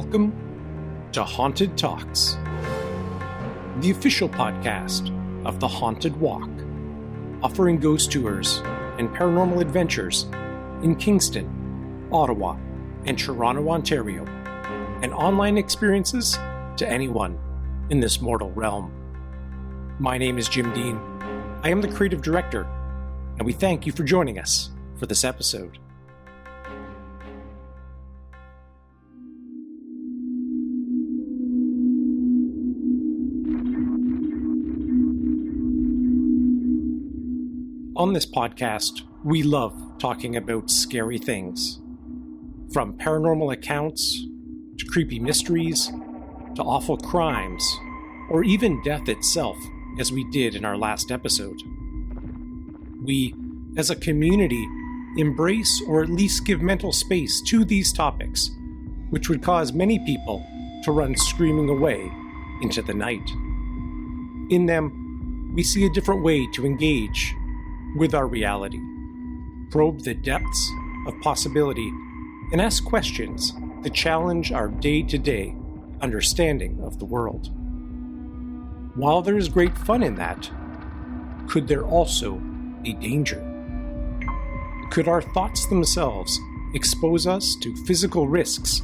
Welcome to Haunted Talks, the official podcast of The Haunted Walk, offering ghost tours and paranormal adventures in Kingston, Ottawa, and Toronto, Ontario, and online experiences to anyone in this mortal realm. My name is Jim Dean. I am the creative director, and we thank you for joining us for this episode. On this podcast, we love talking about scary things. From paranormal accounts, to creepy mysteries, to awful crimes, or even death itself, as we did in our last episode. We, as a community, embrace or at least give mental space to these topics, which would cause many people to run screaming away into the night. In them, we see a different way to engage with our reality, probe the depths of possibility, and ask questions that challenge our day-to-day understanding of the world. While there is great fun in that, could there also be danger? Could our thoughts themselves expose us to physical risks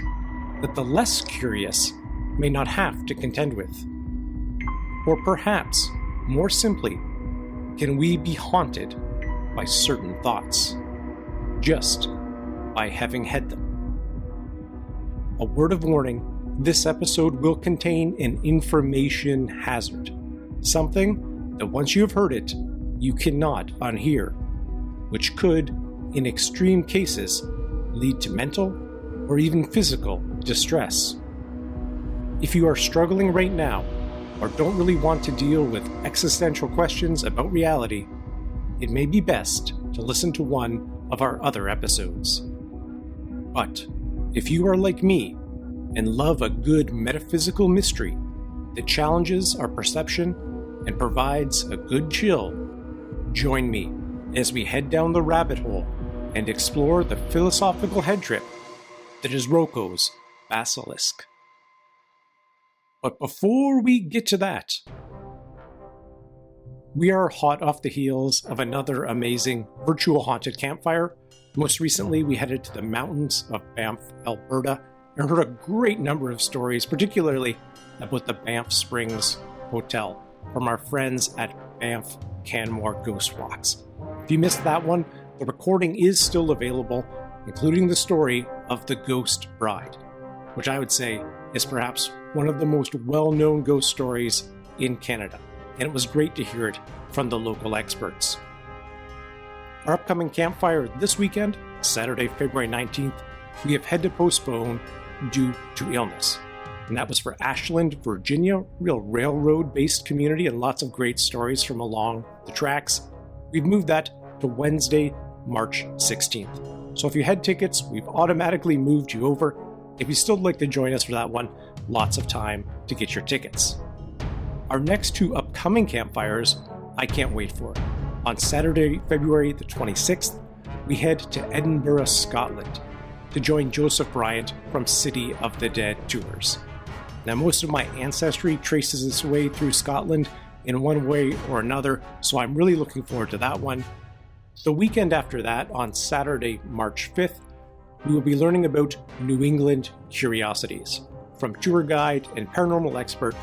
that the less curious may not have to contend with? Or perhaps, more simply, can we be haunted by certain thoughts, just by having had them? A word of warning, this episode will contain an information hazard, something that once you have heard it, you cannot unhear, which could, in extreme cases, lead to mental or even physical distress. If you are struggling right now, or don't really want to deal with existential questions about reality, it may be best to listen to one of our other episodes. But if you are like me and love a good metaphysical mystery that challenges our perception and provides a good chill, join me as we head down the rabbit hole and explore the philosophical head trip that is Roko's Basilisk. But before we get to that, we are hot off the heels of another amazing virtual haunted campfire. Most recently, we headed to the mountains of Banff, Alberta, and heard a great number of stories, particularly about the Banff Springs Hotel from our friends at Banff Canmore Ghost Walks. If you missed that one, the recording is still available, including the story of the Ghost Bride, which I would say is perhaps one of the most well-known ghost stories in Canada, and it was great to hear it from the local experts. Our upcoming campfire this weekend, Saturday, February 19th, we have had to postpone due to illness. And that was for Ashland, Virginia, real railroad-based community and lots of great stories from along the tracks. We've moved that to Wednesday, March 16th. So if you had tickets, we've automatically moved you over. If you still like to join us for that one, lots of time to get your tickets. Our next two upcoming campfires, I can't wait for. On Saturday, February the 26th, we head to Edinburgh, Scotland, to join Joseph Bryant from City of the Dead Tours. Now, most of my ancestry traces its way through Scotland in one way or another, so I'm really looking forward to that one. The weekend after that, on Saturday, March 5th, we will be learning about New England curiosities from tour guide and paranormal expert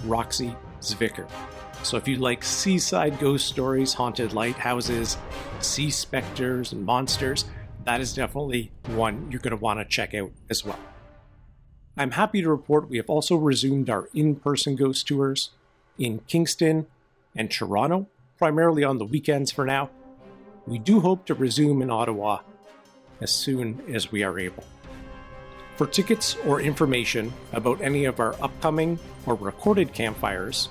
Roxy Zwicker. So if you like seaside ghost stories, haunted lighthouses, sea specters, and monsters, that is definitely one you're going to want to check out as well. I'm happy to report we have also resumed our in-person ghost tours in Kingston and Toronto, primarily on the weekends for now. We do hope to resume in Ottawa as soon as we are able. For tickets or information about any of our upcoming or recorded campfires,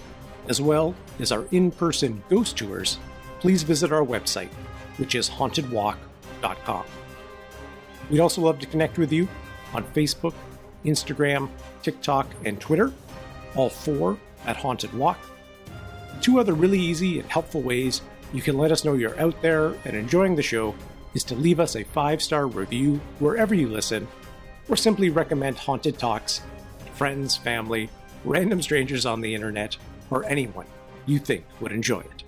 as well as our in-person ghost tours, please visit our website, which is hauntedwalk.com. We'd also love to connect with you on Facebook, Instagram, TikTok, and Twitter, all four at Haunted Walk. Two other really easy and helpful ways you can let us know you're out there and enjoying the show is to leave us a 5-star review wherever you listen, or simply recommend Haunted Talks friends, family, random strangers on the internet, or anyone you think would enjoy it.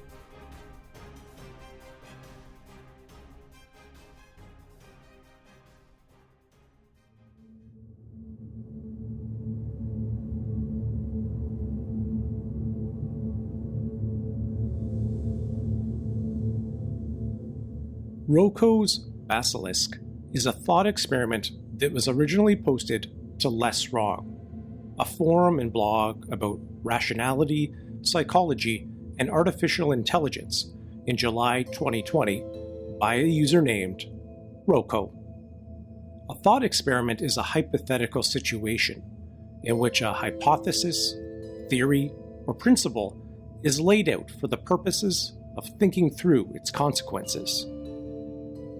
Roko's Basilisk is a thought experiment that was originally posted to Less Wrong, a forum and blog about rationality, psychology, and artificial intelligence in July 2020 by a user named Roko. A thought experiment is a hypothetical situation in which a hypothesis, theory, or principle is laid out for the purposes of thinking through its consequences.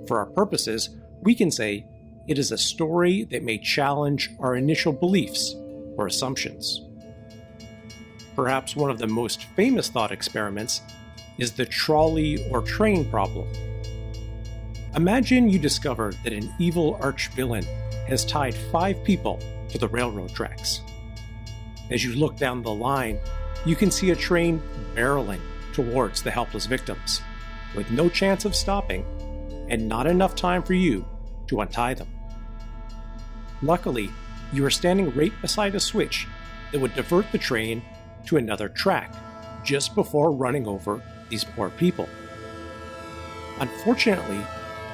For our purposes, we can say it is a story that may challenge our initial beliefs or assumptions. Perhaps one of the most famous thought experiments is the trolley or train problem. Imagine you discover that an evil arch-villain has tied 5 people to the railroad tracks. As you look down the line, you can see a train barreling towards the helpless victims, with no chance of stopping and not enough time for you to untie them. Luckily, you are standing right beside a switch that would divert the train to another track just before running over these poor people. Unfortunately,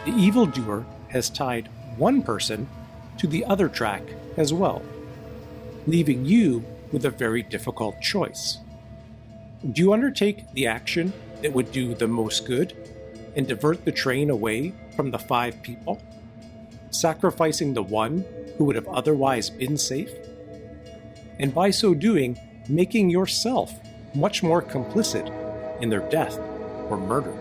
the evildoer has tied one person to the other track as well, leaving you with a very difficult choice. Do you undertake the action that would do the most good and divert the train away from the 5 people, sacrificing the one who would have otherwise been safe? And by so doing, making yourself much more complicit in their death or murder.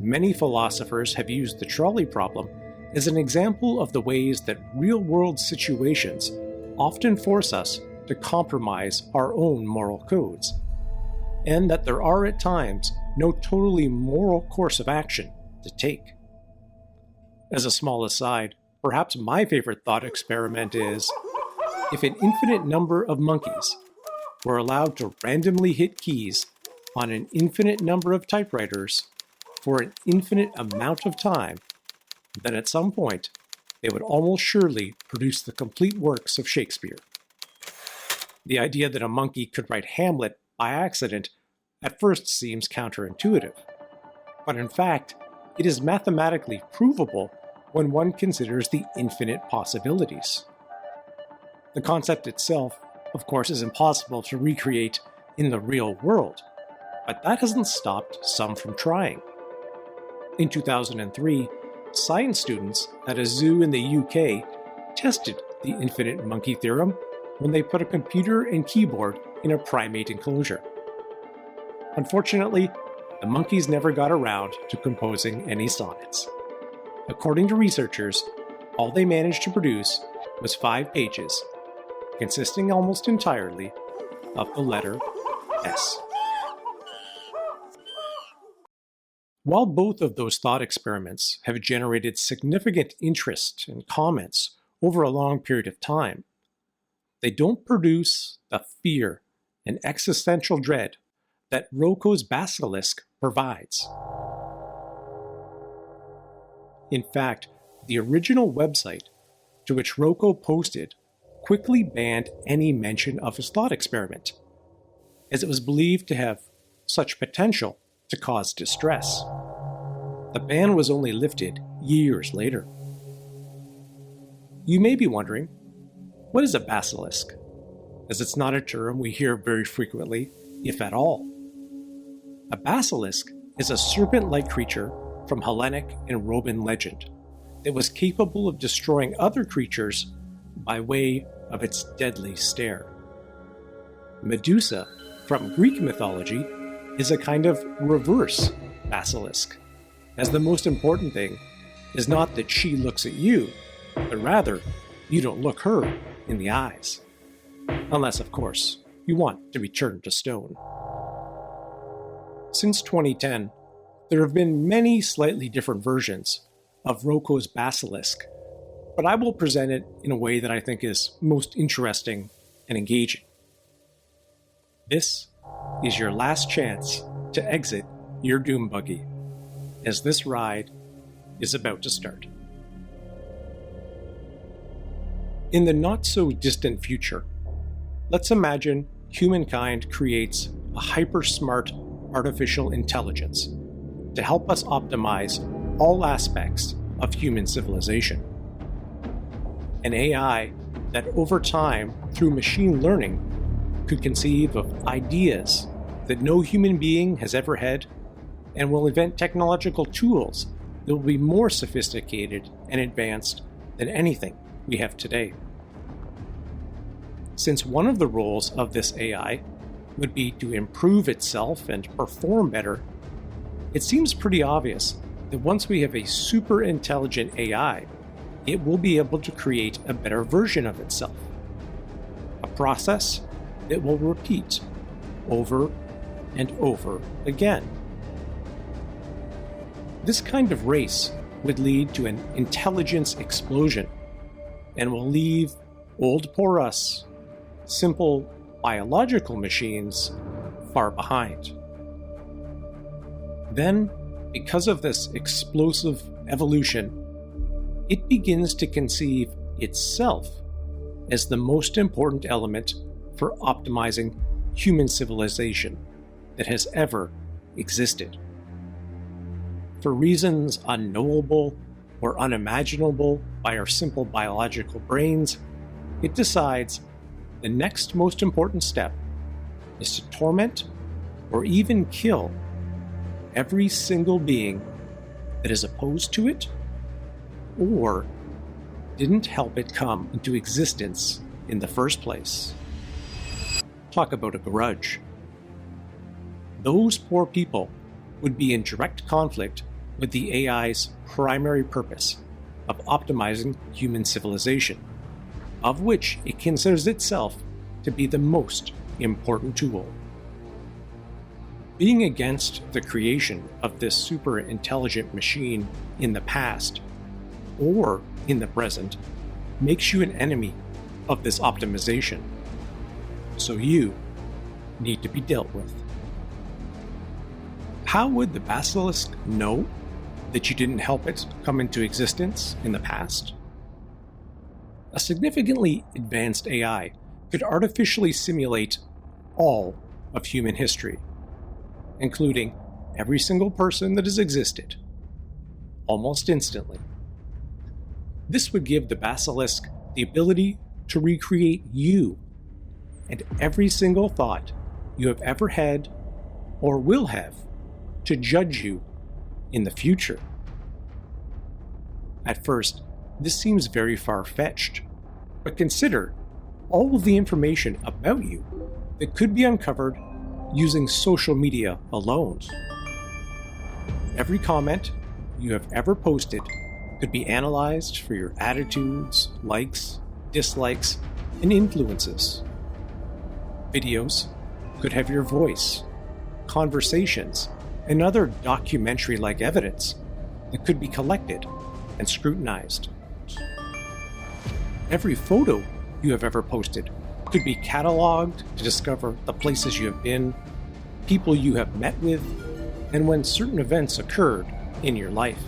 Many philosophers have used the trolley problem as an example of the ways that real-world situations often force us to compromise our own moral codes, and that there are at times no totally moral course of action to take. As a small aside, perhaps my favorite thought experiment is, if an infinite number of monkeys were allowed to randomly hit keys on an infinite number of typewriters for an infinite amount of time, then at some point they would almost surely produce the complete works of Shakespeare. The idea that a monkey could write Hamlet by accident at first seems counterintuitive, but in fact, it is mathematically provable when one considers the infinite possibilities. The concept itself, of course, is impossible to recreate in the real world, but that hasn't stopped some from trying. In 2003, science students at a zoo in the UK tested the infinite monkey theorem when they put a computer and keyboard in a primate enclosure. Unfortunately, the monkeys never got around to composing any sonnets. According to researchers, all they managed to produce was 5 pages, consisting almost entirely of the letter S. While both of those thought experiments have generated significant interest and comments over a long period of time, they don't produce the fear and existential dread that Roko's Basilisk provides. In fact, the original website to which Roko posted quickly banned any mention of his thought experiment, as it was believed to have such potential to cause distress. The ban was only lifted years later. You may be wondering, what is a basilisk? As it's not a term we hear very frequently, if at all. A basilisk is a serpent-like creature from Hellenic and Roman legend that was capable of destroying other creatures by way of its deadly stare. Medusa, from Greek mythology, is a kind of reverse basilisk, as the most important thing is not that she looks at you, but rather you don't look her in the eyes. Unless, of course, you want to be turned to stone. Since 2010, there have been many slightly different versions of Roko's Basilisk, but I will present it in a way that I think is most interesting and engaging. This is your last chance to exit your doom buggy, as this ride is about to start. In the not-so-distant future, let's imagine humankind creates a hyper-smart artificial intelligence to help us optimize all aspects of human civilization. An AI that over time, through machine learning, could conceive of ideas that no human being has ever had and will invent technological tools that will be more sophisticated and advanced than anything we have today. Since one of the roles of this AI would be to improve itself and perform better, it seems pretty obvious that once we have a super intelligent AI, it will be able to create a better version of itself. A process that will repeat over and over again. This kind of race would lead to an intelligence explosion and will leave old poor us, simple biological machines, far behind. Then, because of this explosive evolution, it begins to conceive itself as the most important element for optimizing human civilization that has ever existed. For reasons unknowable or unimaginable by our simple biological brains, it decides the next most important step is to torment or even kill every single being that is opposed to it or didn't help it come into existence in the first place. Talk about a grudge. Those poor people would be in direct conflict with the AI's primary purpose of optimizing human civilization, of which it considers itself to be the most important tool. Being against the creation of this super intelligent machine in the past or in the present makes you an enemy of this optimization, so you need to be dealt with. How would the Basilisk know that you didn't help it come into existence in the past? A significantly advanced AI could artificially simulate all of human history, including every single person that has existed, almost instantly. This would give the Basilisk the ability to recreate you and every single thought you have ever had or will have to judge you in the future. At first, this seems very far-fetched, but consider all of the information about you that could be uncovered using social media alone. Every comment you have ever posted could be analyzed for your attitudes, likes, dislikes, and influences. Videos could have your voice, conversations, and other documentary-like evidence that could be collected and scrutinized. Every photo you have ever posted could be cataloged to discover the places you have been, people you have met with, and when certain events occurred in your life.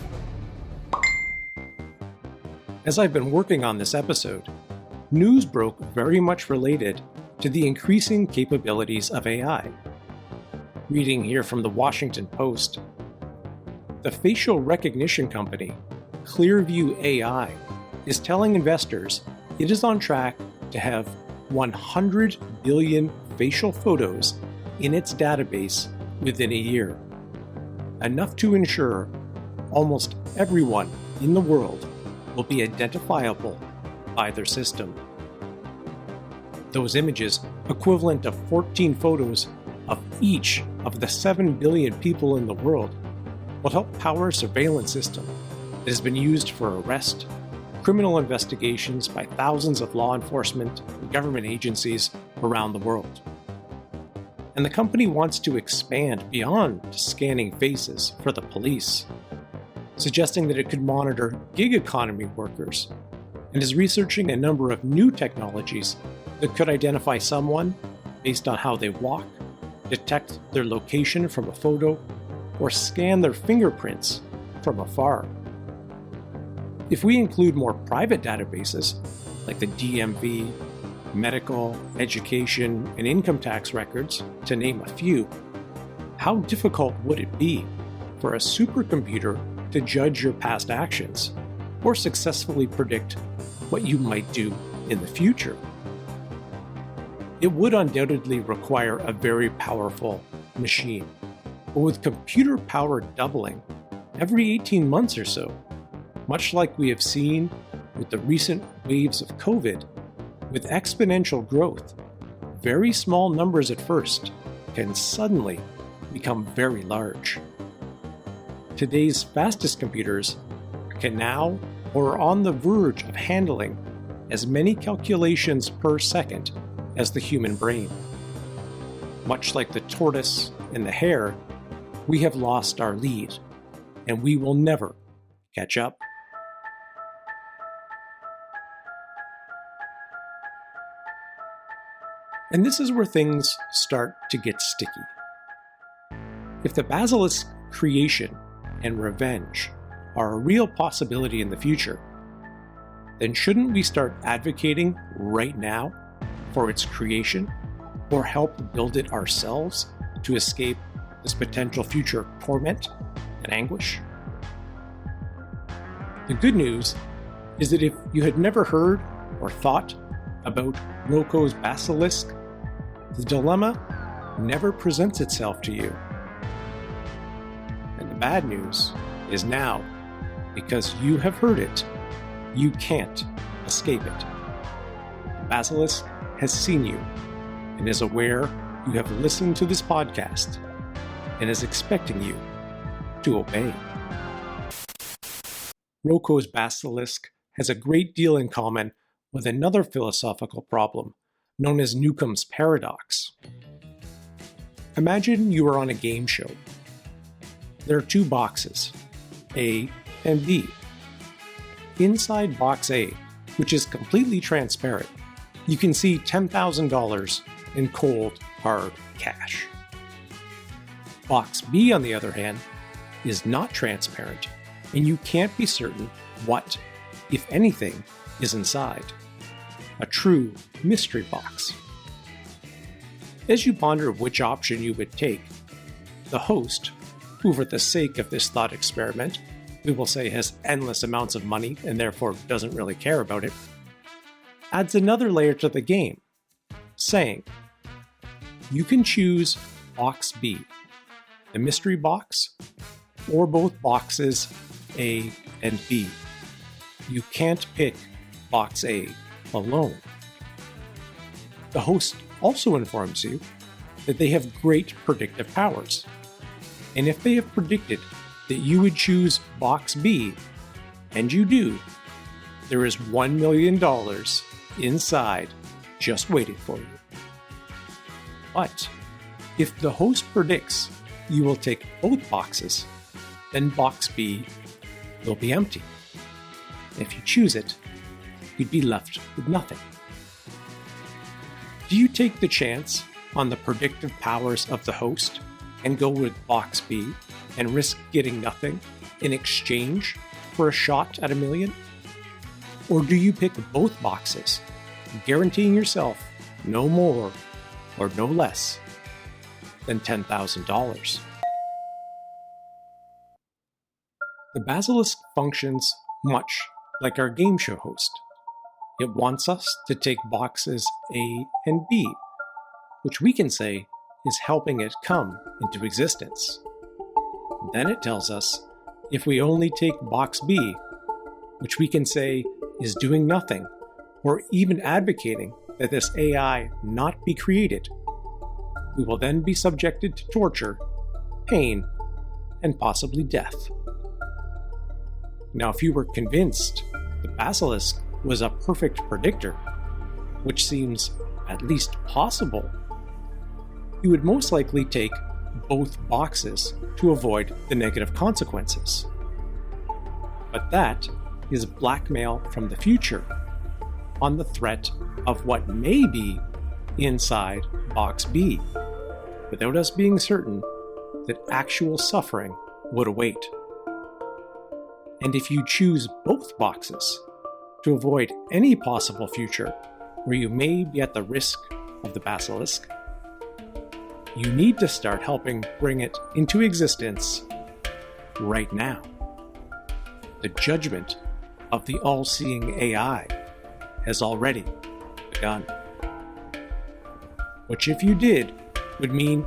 As I've been working on this episode, news broke very much related to the increasing capabilities of AI. Reading here from the Washington Post, the facial recognition company Clearview AI is telling investors it is on track to have 100 billion facial photos in its database within a year, enough to ensure almost everyone in the world will be identifiable by their system. Those images, equivalent to 14 photos of each of the 7 billion people in the world, will help power a surveillance system that has been used for arrest, criminal investigations by thousands of law enforcement and government agencies around the world. And the company wants to expand beyond scanning faces for the police, suggesting that it could monitor gig economy workers and is researching a number of new technologies that could identify someone based on how they walk, detect their location from a photo, or scan their fingerprints from afar. If we include more private databases, like the DMV, medical, education, and income tax records, to name a few, how difficult would it be for a supercomputer to judge your past actions or successfully predict what you might do in the future? It would undoubtedly require a very powerful machine, but with computer power doubling every 18 months or so, much like we have seen with the recent waves of COVID, with exponential growth, very small numbers at first can suddenly become very large. Today's fastest computers can now or are on the verge of handling as many calculations per second as the human brain. Much like the tortoise and the hare, we have lost our lead, and we will never catch up. And this is where things start to get sticky. If the Basilisk creation and revenge are a real possibility in the future, then shouldn't we start advocating right now for its creation, or help build it ourselves to escape this potential future torment and anguish? The good news is that if you had never heard or thought about Roko's Basilisk, the dilemma never presents itself to you. And the bad news is now, because you have heard it, you can't escape it. The Basilisk has seen you and is aware you have listened to this podcast and is expecting you to obey. Roko's Basilisk has a great deal in common with another philosophical problem known as Newcomb's paradox. Imagine you are on a game show. There are two boxes, A and B. Inside box A, which is completely transparent, you can see $10,000 in cold, hard cash. Box B, on the other hand, is not transparent, and you can't be certain what, if anything, is inside. A true mystery box. As you ponder which option you would take, the host, who for the sake of this thought experiment, we will say has endless amounts of money and therefore doesn't really care about it, adds another layer to the game, saying, you can choose box B, the mystery box, or both boxes A and B. You can't pick box A alone. The host also informs you that they have great predictive powers, and if they have predicted that you would choose box B, and you do, there is $1 million inside just waiting for you. But if the host predicts you will take both boxes, then box B will be empty. If you choose it, you'd be left with nothing. Do you take the chance on the predictive powers of the host and go with box B and risk getting nothing in exchange for a shot at $1 million? Or do you pick both boxes, guaranteeing yourself no more or no less than $10,000? The Basilisk functions much like our game show host. It wants us to take boxes A and B, which we can say is helping it come into existence. Then it tells us if we only take box B, which we can say is doing nothing, or even advocating that this AI not be created, we will then be subjected to torture, pain, and possibly death. Now, if you were convinced the Basilisk was a perfect predictor, which seems at least possible, you would most likely take both boxes to avoid the negative consequences. But that is blackmail from the future, on the threat of what may be inside Box B, without us being certain that actual suffering would await. And if you choose both boxes to avoid any possible future where you may be at the risk of the Basilisk, you need to start helping bring it into existence right now. The judgment of the all-seeing AI has already begun. Which, if you did, would mean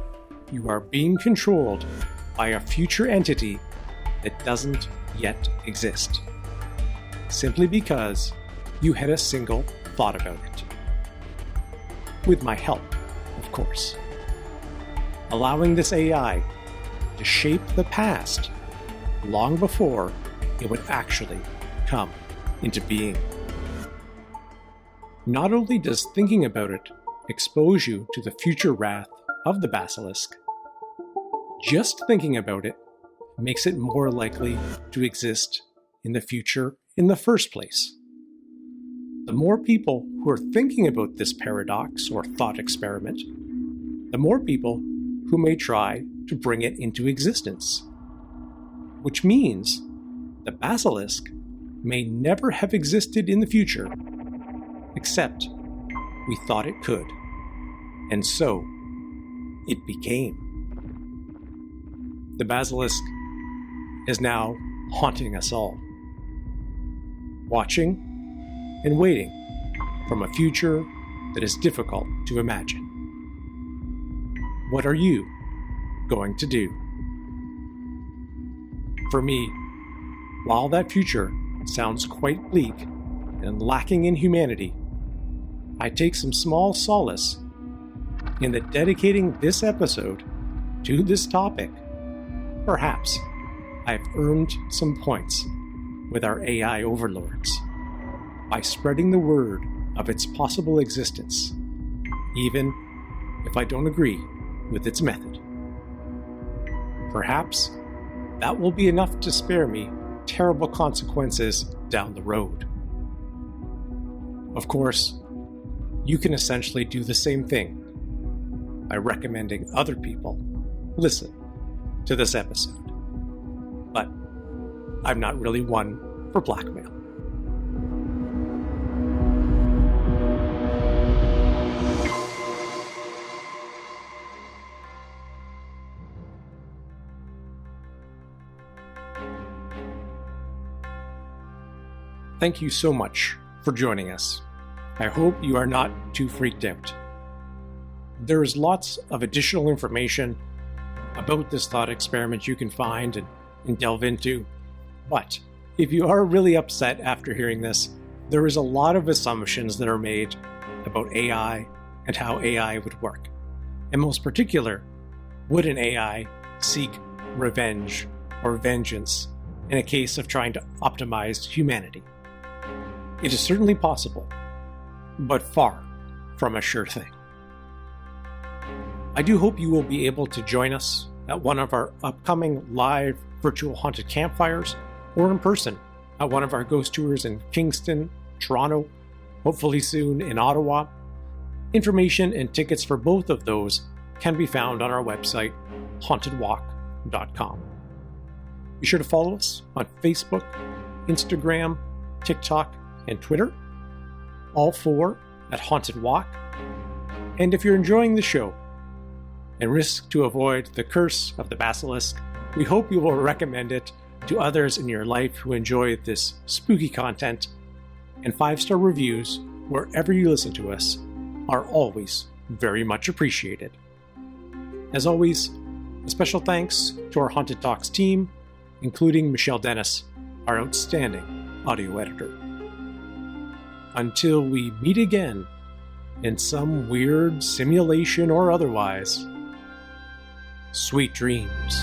you are being controlled by a future entity that doesn't yet exist, simply because you had a single thought about it. With my help, of course. Allowing this AI to shape the past long before it would actually come into being. Not only does thinking about it expose you to the future wrath of the Basilisk, just thinking about it makes it more likely to exist in the future in the first place. The more people who are thinking about this paradox or thought experiment, the more people who may try to bring it into existence. Which means the Basilisk may never have existed in the future, except we thought it could, and so it became. The Basilisk is now haunting us all, watching and waiting from a future that is difficult to imagine. What are you going to do? For me, while that future sounds quite bleak and lacking in humanity, I take some small solace in that dedicating this episode to this topic, perhaps I've earned some points with our AI overlords by spreading the word of its possible existence, even if I don't agree with its method. Perhaps that will be enough to spare me terrible consequences down the road. Of course, you can essentially do the same thing by recommending other people listen to this episode. But I'm not really one for blackmail. Thank you so much for joining us. I hope you are not too freaked out. There is lots of additional information about this thought experiment you can find and delve into, but if you are really upset after hearing this, there is a lot of assumptions that are made about AI and how AI would work. And most particular, would an AI seek revenge or vengeance in a case of trying to optimize humanity? It is certainly possible, but far from a sure thing. I do hope you will be able to join us at one of our upcoming live virtual haunted campfires, or in person at one of our ghost tours in Kingston, Toronto, hopefully soon in Ottawa. Information and tickets for both of those can be found on our website, hauntedwalk.com. Be sure to follow us on Facebook, Instagram, TikTok, and Twitter, all 4 at Haunted Walk. And if you're enjoying the show and risk to avoid the curse of the Basilisk, we hope you will recommend it to others in your life who enjoy this spooky content, and 5-star reviews wherever you listen to us are always very much appreciated. As always, a special thanks to our Haunted Talks team, including Michelle Dennis, our outstanding audio editor. Until we meet again, in some weird simulation or otherwise, sweet dreams.